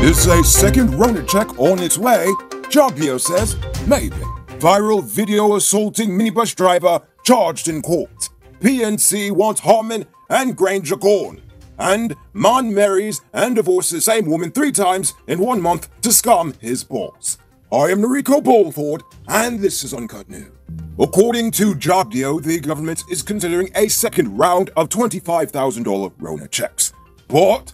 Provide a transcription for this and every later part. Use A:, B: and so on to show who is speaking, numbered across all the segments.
A: Is a second Rona check on its way? Jobio says maybe. Viral video assaulting minibus driver charged in court. PNC wants Harmon and Granger gone. And man marries and divorces same woman 3 times in 1 month to scam his boss. I am Noriko Bolford, and this is Uncut News. According to Jobio, the government is considering a second round of $25,000 Rona checks. But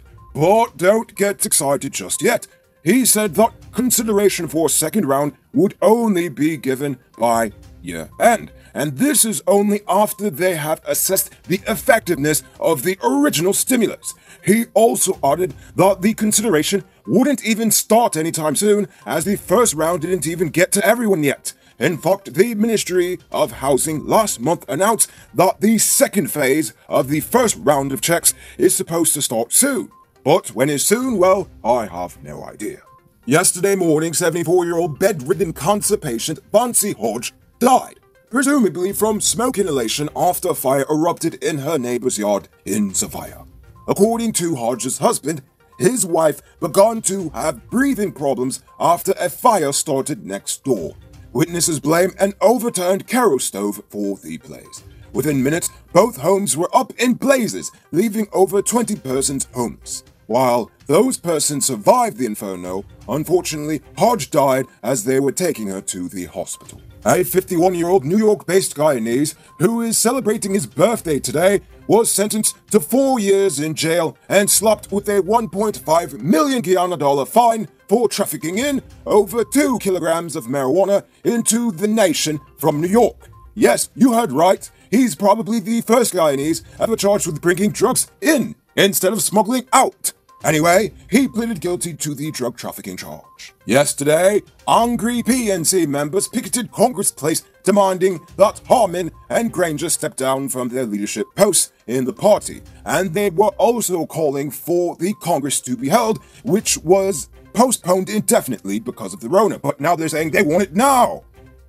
A: don't get excited just yet. He said that consideration for a second round would only be given by year end. And this is only after they have assessed the effectiveness of the original stimulus. He also added that the consideration wouldn't even start anytime soon, as the first round didn't even get to everyone yet. In fact, the Ministry of Housing last month announced that the second phase of the first round of checks is supposed to start soon. But when is soon? Well, I have no idea. Yesterday morning, 74-year-old bedridden cancer patient Fancy Hodge died, presumably from smoke inhalation after a fire erupted in her neighbor's yard in Sophia. According to Hodge's husband, his wife began to have breathing problems after a fire started next door. Witnesses blame an overturned kerosene stove for the blaze. Within minutes, both homes were up in blazes, leaving over 20 persons homeless. While those persons survived the inferno, unfortunately, Hodge died as they were taking her to the hospital. A 51-year-old New York-based Guyanese, who is celebrating his birthday today, was sentenced to 4 years in jail and slapped with a $1.5 million Guyana fine for trafficking in over 2 kilograms of marijuana into the nation from New York. Yes, you heard right. He's probably the first Guyanese ever charged with bringing drugs in instead of smuggling out. Anyway, he pleaded guilty to the drug trafficking charge. Yesterday, angry PNC members picketed Congress Place demanding that Harmon and Granger step down from their leadership posts in the party, and they were also calling for the Congress to be held, which was postponed indefinitely because of the Rona, but now they're saying they want it now.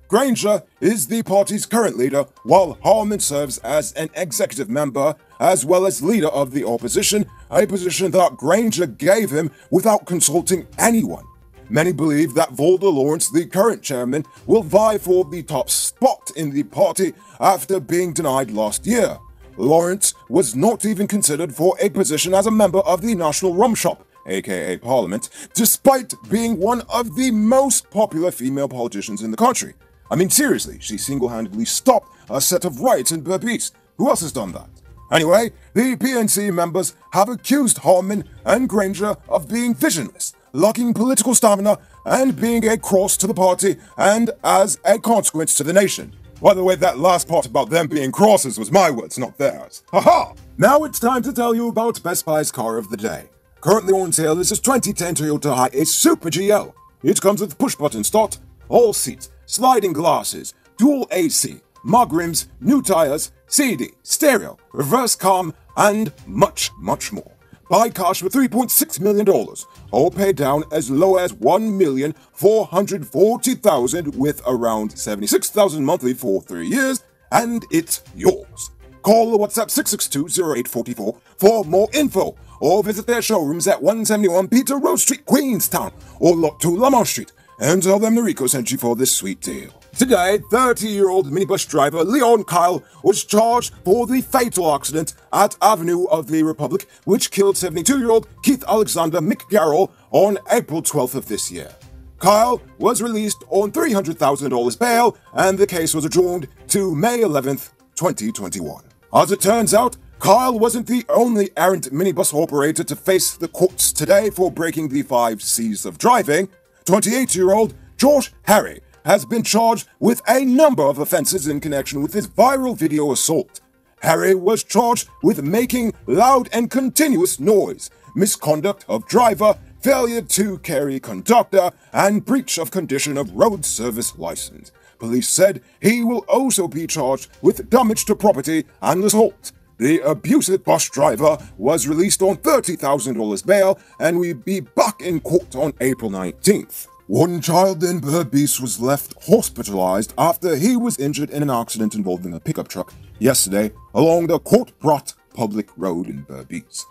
A: Granger is the party's current leader, while Harmon serves as an executive member as well as leader of the opposition, a position that Granger gave him without consulting anyone. Many believe that Volder Lawrence, the current chairman, will vie for the top spot in the party after being denied last year. Lawrence was not even considered for a position as a member of the National Rum Shop, aka Parliament, despite being one of the most popular female politicians in the country. I mean, seriously, she single-handedly stopped a set of riots in Berbice. Who else has done that? Anyway, the PNC members have accused Harmon and Granger of being visionless, lacking political stamina, and being a cross to the party and, as a consequence, to the nation. By the way, that last part about them being crosses was my words, not theirs. Haha! Now it's time to tell you about Best Buy's car of the day. Currently on sale is this 2010 Toyota Hi-Ace Super GL. It comes with push-button start, all seats, sliding glasses, dual AC, mug rims, new tires, CD, stereo, reverse cam, and much, much more. Buy cash for $3.6 million, or pay down as low as $1,440,000 with around $76,000 monthly for 3 years, and it's yours. Call or WhatsApp 662-0844 for more info, or visit their showrooms at 171 Peter Rose Street, Queenstown, or Lot 2 Lamar Street, and tell them Noriko sent you for this sweet deal. Today, 30-year-old minibus driver Leon Kyle was charged for the fatal accident at Avenue of the Republic, which killed 72-year-old Keith Alexander McGarrell on April 12th of this year. Kyle was released on $300,000 bail, and the case was adjourned to May 11th, 2021. As it turns out, Kyle wasn't the only errant minibus operator to face the courts today for breaking the 5 C's of driving. 28-year-old Josh Harry has been charged with a number of offenses in connection with his viral video assault. Harry was charged with making loud and continuous noise, misconduct of driver, failure to carry conductor, and breach of condition of road service license. Police said he will also be charged with damage to property and assault. The abusive bus driver was released on $30,000 bail and will be back in court on April 19th. One child in Berbice was left hospitalized after he was injured in an accident involving a pickup truck yesterday along the Court Brat public road in Berbice.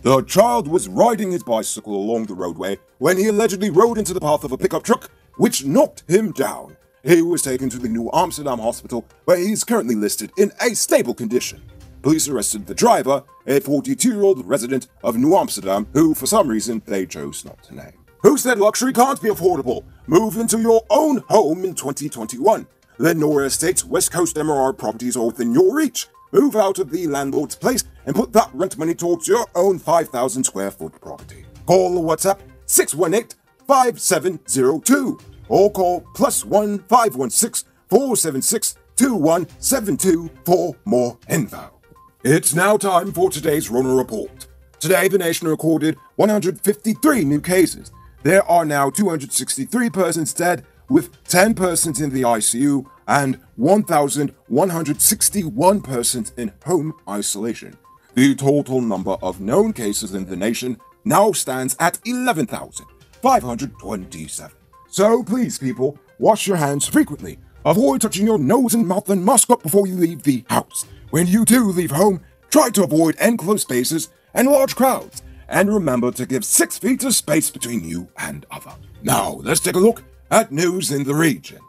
A: The child was riding his bicycle along the roadway when he allegedly rode into the path of a pickup truck, which knocked him down. He was taken to the New Amsterdam hospital, where he is currently listed in a stable condition. Police arrested the driver, a 42-year-old resident of New Amsterdam, who for some reason they chose not to name. Who said luxury can't be affordable? Move into your own home in 2021. Lenora Estates West Coast MRR properties are within your reach. Move out of the landlord's place and put that rent money towards your own 5,000 square foot property. Call or WhatsApp 618-5702 or call +1 516 476 2172 for more info. It's now time for today's Rona Report. Today, the nation recorded 153 new cases. There are now 263 persons dead, with 10 persons in the ICU and 1,161 persons in home isolation. The total number of known cases in the nation now stands at 11,527. So please, people, wash your hands frequently. Avoid touching your nose and mouth and mask up before you leave the house. When you do leave home, try to avoid enclosed spaces and large crowds. And remember to give 6 feet of space between you and other. Now, let's take a look at news in the region.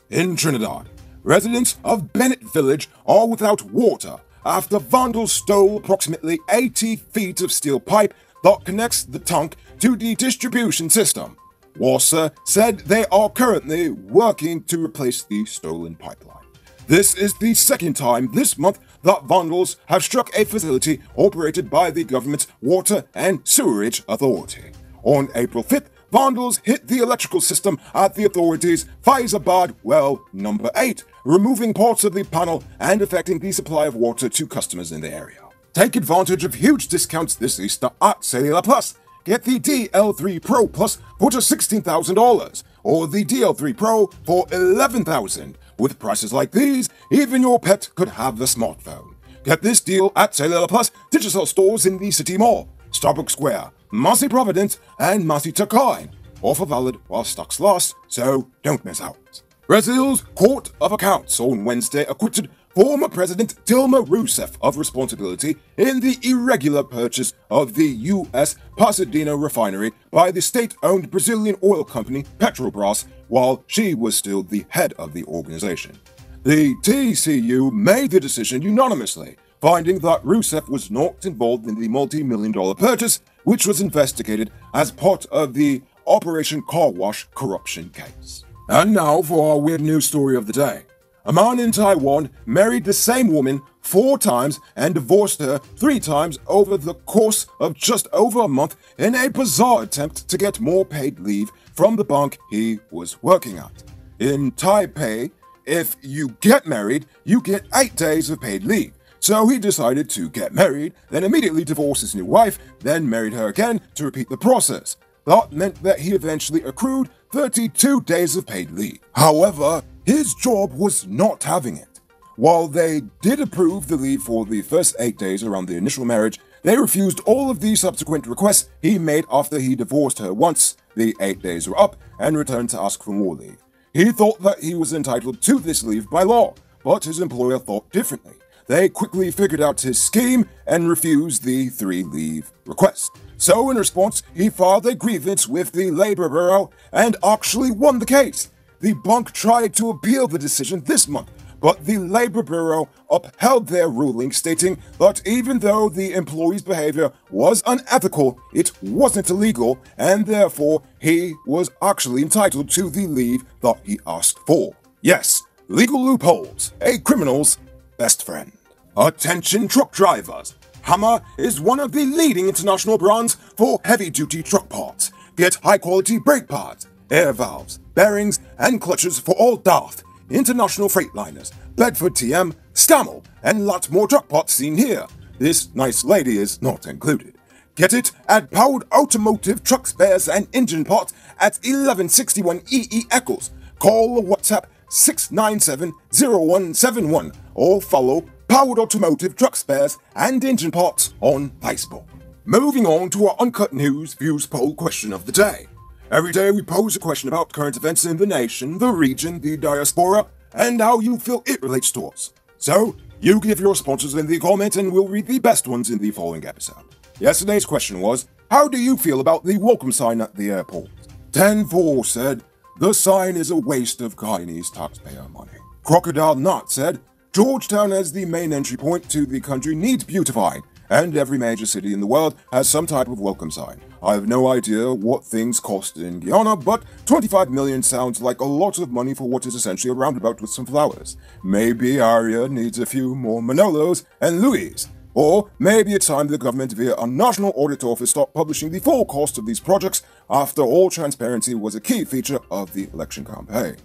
A: In Trinidad, residents of Bennett Village are without water after vandals stole approximately 80 feet of steel pipe that connects the tank to the distribution system. WASA said they are currently working to replace the stolen pipeline. This is the second time this month that vandals have struck a facility operated by the government's Water and Sewerage Authority. On April 5th, vandals hit the electrical system at the authority's Faizabad well number 8, removing parts of the panel and affecting the supply of water to customers in the area. Take advantage of huge discounts this Easter at Cellular Plus. Get the DL3 Pro Plus for just $16,000 or the DL3 Pro for $11,000. With prices like these, even your pet could have a smartphone. Get this deal at Cellular Plus digital stores in the City Mall, Starbucks Square, Marcy Providence, and Marcy Takai. Offer valid while stocks last, so don't miss out. Brazil's Court of Accounts on Wednesday acquitted former President Dilma Rousseff of responsibility in the irregular purchase of the U.S. Pasadena refinery by the state-owned Brazilian oil company Petrobras while she was still the head of the organization. The TCU made the decision unanimously, finding that Rousseff was not involved in the multi-million-dollar purchase, which was investigated as part of the Operation Car Wash corruption case. And now for our weird news story of the day. A man in Taiwan married the same woman 4 times and divorced her 3 times over the course of just over a month in a bizarre attempt to get more paid leave from the bank he was working at. In Taipei, if you get married, you get 8 days of paid leave. So he decided to get married, then immediately divorce his new wife, then married her again to repeat the process. That meant that he eventually accrued 32 days of paid leave. However, his job was not having it. While they did approve the leave for the first 8 days around the initial marriage, they refused all of the subsequent requests he made after he divorced her once the 8 days were up and returned to ask for more leave. He thought that he was entitled to this leave by law, but his employer thought differently. They quickly figured out his scheme and refused the 3 leave requests. So in response, he filed a grievance with the Labor Bureau and actually won the case. The bank tried to appeal the decision this month, but the Labor Bureau upheld their ruling, stating that even though the employee's behavior was unethical, it wasn't illegal, and therefore he was actually entitled to the leave that he asked for. Yes, legal loopholes, a criminal's best friend. Attention truck drivers. Hammer is one of the leading international brands for heavy-duty truck parts. Get high-quality brake pads, air valves, bearings, and clutches for all DAF, international freight liners, Bedford TM, Scammell, and lots more truck parts seen here. This nice lady is not included. Get it at Powered Automotive Truck Spares and Engine Parts at 1161 EE Eccles. Call or WhatsApp 697-0171 or follow Powered Automotive Truck Spares and Engine Parts on Facebook. Moving on to our Uncut News Views Poll question of the day. Every day we pose a question about current events in the nation, the region, the diaspora, and how you feel it relates to us. So, you give your responses in the comments and we'll read the best ones in the following episode. Yesterday's question was, how do you feel about the welcome sign at the airport? 10-4 said, the sign is a waste of Guyanese taxpayer money. Crocodile Nut said, Georgetown as the main entry point to the country needs beautifying, and every major city in the world has some type of welcome sign. I have no idea what things cost in Guyana, but 25 million sounds like a lot of money for what is essentially a roundabout with some flowers. Maybe Aria needs a few more Manolos and Louis. Or maybe it's time the government via a national audit office start publishing the full cost of these projects after all transparency was a key feature of the election campaign.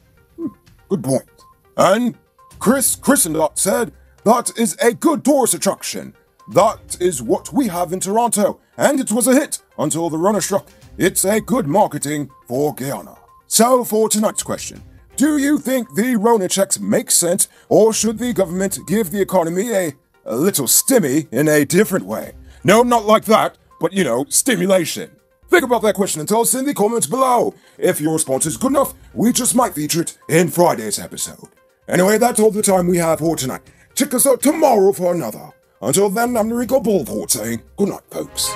A: Good point. And Chris Christendot said, that is a good tourist attraction. That is what we have in Toronto, and it was a hit until the runner struck. It's a good marketing for Guyana. So for tonight's question, do you think the Rona checks make sense, or should the government give the economy a little stimmy in a different way? No, not like that, but stimulation. Think about that question and tell us in the comments below. If your response is good enough, we just might feature it in Friday's episode. Anyway, that's all the time we have for tonight. Check us out tomorrow for another. Until then, I'm Rico Bullford saying good night, folks.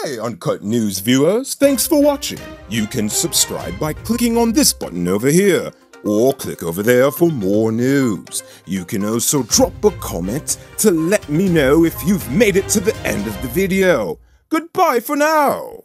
A: Hey, Uncut News viewers, thanks for watching. You can subscribe by clicking on this button over here, or click over there for more news. You can also drop a comment to let me know if you've made it to the end of the video. Goodbye for now.